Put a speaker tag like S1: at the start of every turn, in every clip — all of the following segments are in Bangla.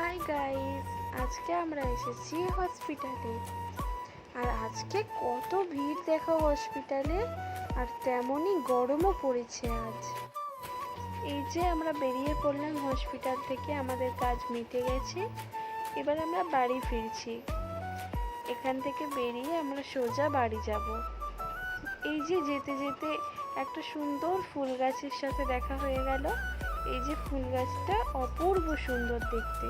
S1: হাই গাইস, আজকে আমরা এসেছি হসপিটালে। আর আজকে কত ভিড় দেখো হসপিটালে, আর তেমনই গরমও পড়েছে আজ। এই যে আমরা বেরিয়ে পড়লাম হসপিটাল থেকে, আমাদের কাজ মিটে গেছে। এবার আমরা বাড়ি ফিরছি। এখান থেকে বেরিয়ে আমরা সোজা বাড়ি যাব। এই যে যেতে যেতে একটা সুন্দর ফুল গাছের সাথে দেখা হয়ে গেল। এই যে ফুল গাছটা অপূর্ব সুন্দর দেখতে,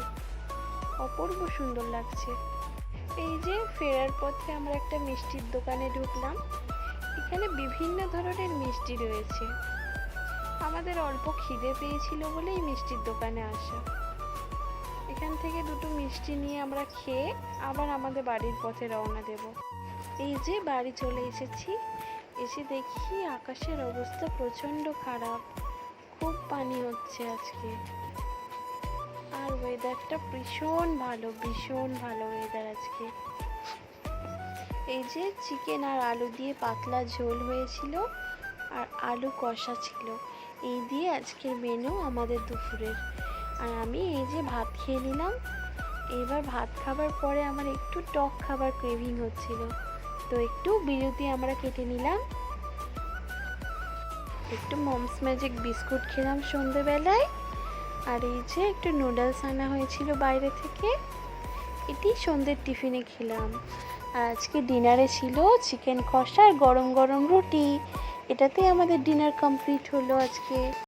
S1: অপূর্ব সুন্দর লাগছে। এই যে ফেরার পথে আমরা একটা মিষ্টির দোকানে ঢুকলাম। এখানে বিভিন্ন ধরনের মিষ্টি রয়েছে। আমাদের অল্প খিদে পেয়েছিল বলেই মিষ্টির দোকানে আসা। এখান থেকে দুটো মিষ্টি নিয়ে আমরা খেয়ে আবার আমাদের বাড়ির পথে রওনা দেব। এই যে বাড়ি চলে এসেছি। এসে দেখি আকাশের অবস্থা প্রচণ্ড খারাপ, খুব পানি হচ্ছে আজকে। আর ওয়েদারটা ভীষণ ভালো, ভীষণ ভালো ওয়েদার আজকে। এই যে চিকেন আর আলু দিয়ে পাতলা ঝোল হয়েছিল, আর আলু কষা ছিল। এই দিয়ে আজকের মেনু আমাদের দুপুরের। আর আমি এই যে ভাত খেয়ে নিলাম। এবার ভাত খাবার পরে আমার একটু টক খাবার ক্রেভিং হচ্ছিল, তো একটু বিরতি আমরা কেটে নিলাম। একটু মমস ম্যাজিক বিস্কুট খেলাম সন্ধেবেলায়। আর এই যে একটু নুডলস আনা হয়েছিল বাইরে থেকে, এটি সন্ধ্যের টিফিনে খেলাম। আর আজকে ডিনারে ছিল চিকেন কষা আর গরম গরম রুটি। এটাতেই আমাদের ডিনার কমপ্লিট হলো আজকে।